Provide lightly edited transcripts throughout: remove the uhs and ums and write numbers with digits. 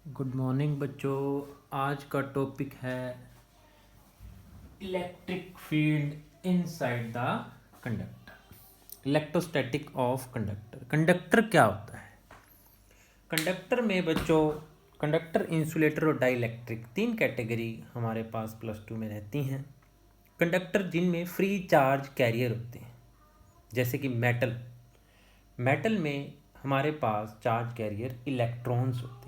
Good morning बच्चों। आज का टॉपिक है electric field inside the conductor, electrostatic of conductor. Conductor क्या होता है? कंडक्टर में बच्चों कंडक्टर, इंसुलेटर और डाइइलेक्ट्रिक तीन कैटेगरी हमारे पास +2 में रहती हैं। कंडक्टर जिनमें फ्री चार्ज कैरियर होते हैं, जैसे कि मेटल में हमारे पास चार्ज कैरियर इलेक्ट्रॉन्स होते हैं।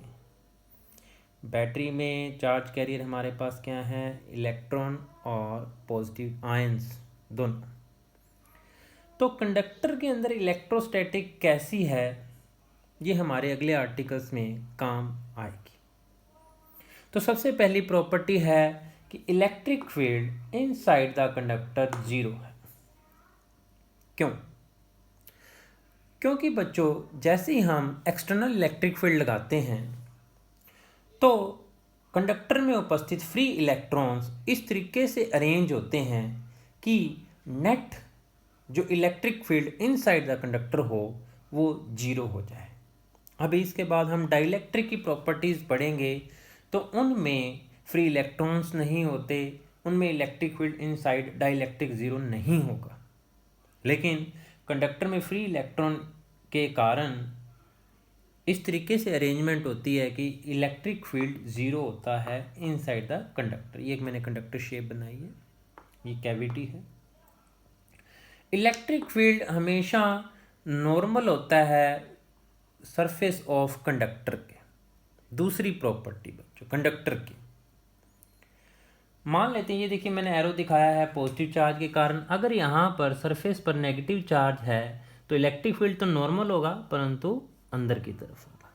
बैटरी में चार्ज कैरियर हमारे पास क्या है? इलेक्ट्रॉन और पॉजिटिव आयंस दोनों। तो कंडक्टर के अंदर इलेक्ट्रोस्टैटिक कैसी है, ये हमारे अगले आर्टिकल्स में काम आएगी। तो सबसे पहली प्रॉपर्टी है कि electric field inside the conductor 0 है। क्यों? क्योंकि बच्चों जैसे ही हम एक्सटर्नल इलेक्ट्रिक फील्ड लगाते हैं तो कंडक्टर में उपस्थित फ्री इलेक्ट्रॉन्स इस तरीके से अरेंज होते हैं कि नेट जो electric field inside the conductor हो वो 0 हो जाए। अभी इसके बाद हम डाइइलेक्ट्रिक की प्रॉपर्टीज़ पढ़ेंगे तो उनमें फ्री इलेक्ट्रॉन्स नहीं होते, उनमें इलेक्ट्रिक फील्ड इनसाइड डाइइलेक्ट्रिक 0 नहीं होगा। लेकिन कंडक्टर में फ्री इलेक्ट्रॉन के कारण इस तरीके से अरेंजमेंट होती है कि इलेक्ट्रिक फील्ड 0 होता है इनसाइड द कंडक्टर। ये एक मैंने कंडक्टर शेप बनाई है, ये कैविटी है। इलेक्ट्रिक फील्ड हमेशा नॉर्मल होता है सरफेस ऑफ कंडक्टर के। दूसरी प्रॉपर्टी बच्चों कंडक्टर की, मान लेते हैं, ये देखिए मैंने एरो दिखाया है पॉजिटिव चार्ज के कारण। अगर यहाँ पर सरफेस पर नेगेटिव चार्ज है तो इलेक्ट्रिक फील्ड तो नॉर्मल होगा परंतु अंदर की तरफ होगा।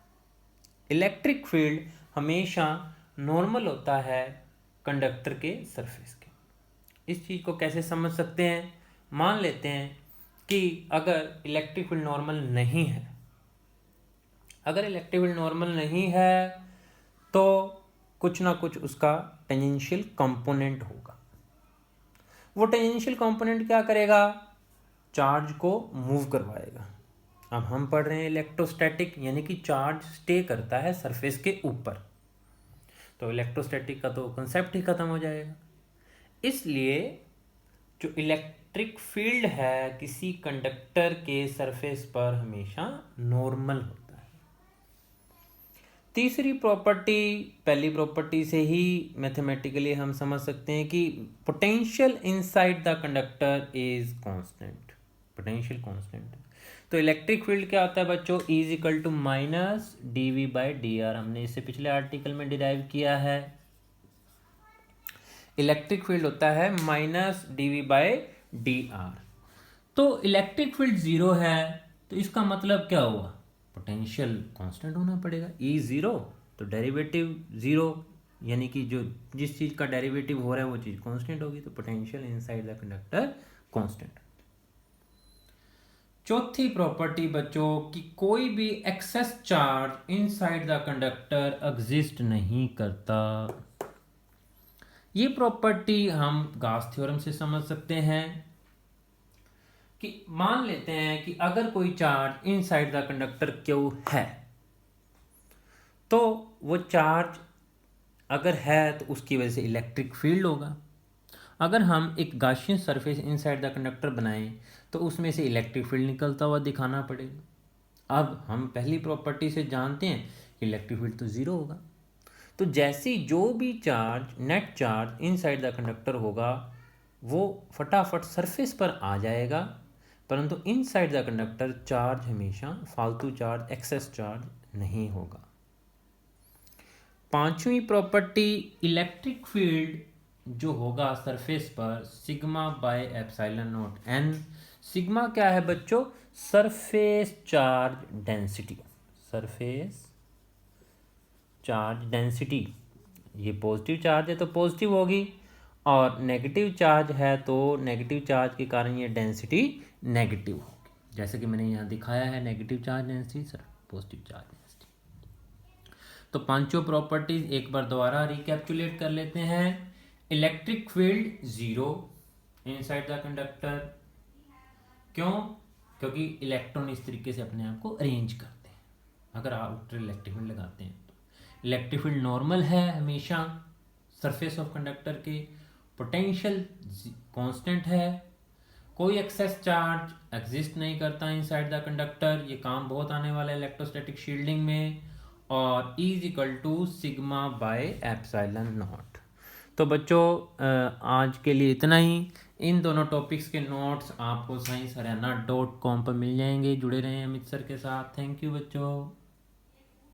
इलेक्ट्रिक फील्ड हमेशा नॉर्मल होता है कंडक्टर के सरफेस के। इस चीज़ को कैसे समझ सकते हैं? मान लेते हैं कि अगर इलेक्ट्रिक फील्ड नॉर्मल नहीं है, अगर इलेक्ट्रिक फील्ड नॉर्मल नहीं है तो कुछ ना कुछ उसका टेंजेंशियल कंपोनेंट होगा। वो टेंजेंशियल कंपोनेंट क्या करेगा? चार्ज को मूव करवाएगा। अब हम पढ़ रहे हैं इलेक्ट्रोस्टैटिक, यानी कि चार्ज स्टे करता है सरफेस के ऊपर, तो इलेक्ट्रोस्टैटिक का तो कंसेप्ट ही खत्म हो जाएगा। इसलिए जो इलेक्ट्रिक फील्ड है किसी कंडक्टर के सरफेस पर हमेशा नॉर्मल होता है। तीसरी प्रॉपर्टी, पहली प्रॉपर्टी से ही मैथमेटिकली हम समझ सकते हैं कि potential inside the conductor is constant. Potential constant. तो इलेक्ट्रिक फील्ड क्या होता है बच्चों? E =-dV/dr। हमने इससे पिछले आर्टिकल में डिराइव किया है। इलेक्ट्रिक फील्ड होता है -dV/dr। तो इलेक्ट्रिक फील्ड 0 है तो इसका मतलब क्या हुआ? पोटेंशियल कांस्टेंट होना पड़ेगा। E 0 तो डेरिवेटिव 0, यानी कि जो जिस चीज़ का डेरिवेटिव हो रहा है वो चीज़ कांस्टेंट होगी, तो potential inside the conductor constant. चौथी प्रॉपर्टी बच्चों कि कोई भी excess charge inside the conductor exist नहीं करता। ये प्रॉपर्टी हम गाउस थ्योरम से समझ सकते हैं कि मान लेते हैं कि अगर कोई charge inside the conductor Q है तो वो चार्ज अगर है तो उसकी वजह से इलेक्ट्रिक फील्ड होगा। अगर हम एक Gaussian surface inside the conductor बनाएं तो उसमें से इलेक्ट्रिक फील्ड निकलता हुआ दिखाना पड़ेगा। अब हम पहली प्रॉपर्टी से जानते हैं कि इलेक्ट्रिक फील्ड तो 0 होगा। तो जैसे जो भी charge, net charge inside the conductor होगा वो फटाफट सरफेस पर आ जाएगा, परंतु इनसाइड द कंडक्टर चार्ज हमेशा फालतू चार्ज, एक्सेस चार्ज नहीं होगा। पांचवी प्रॉपर्टी, इलेक्ट्रिक फील्ड जो होगा सरफेस पर σ/ε0n। सिग्मा क्या है बच्चों? Surface charge density. Surface charge density, ये पॉजिटिव चार्ज है तो पॉजिटिव होगी, और नेगेटिव चार्ज है तो नेगेटिव चार्ज के कारण ये डेंसिटी नेगेटिव होगी। जैसे कि मैंने यहाँ दिखाया है negative charge density, sir positive charge density. तो पांचों प्रॉपर्टीज एक बार दोबारा रिकैप्चुलेट कर लेते हैं। Electric field 0 inside the conductor. क्यों? क्योंकि इलेक्ट्रॉन इस तरीके से अपने आप को अरेंज करते हैं अगर आउटर इलेक्ट्रिक फील्ड लगाते हैं तो। इलेक्ट्रिक फील्ड नॉर्मल है हमेशा सरफेस ऑफ कंडक्टर के, पोटेंशियल कांस्टेंट है, कोई एक्सेस चार्ज एग्जिस्ट नहीं करता इनसाइड द कंडक्टर, ये काम बहुत आने वाला है इलेक्ट्रोस्टैटिक शील्डिंग में, और E = sigma by epsilon not. तो बच्चों आज के लिए इतना ही। इन दोनों टॉपिक्स के नोट्स आपको science हरियाणा.com पर मिल जाएंगे। जुड़े रहें अमित सर के साथ। थैंक यू बच्चों।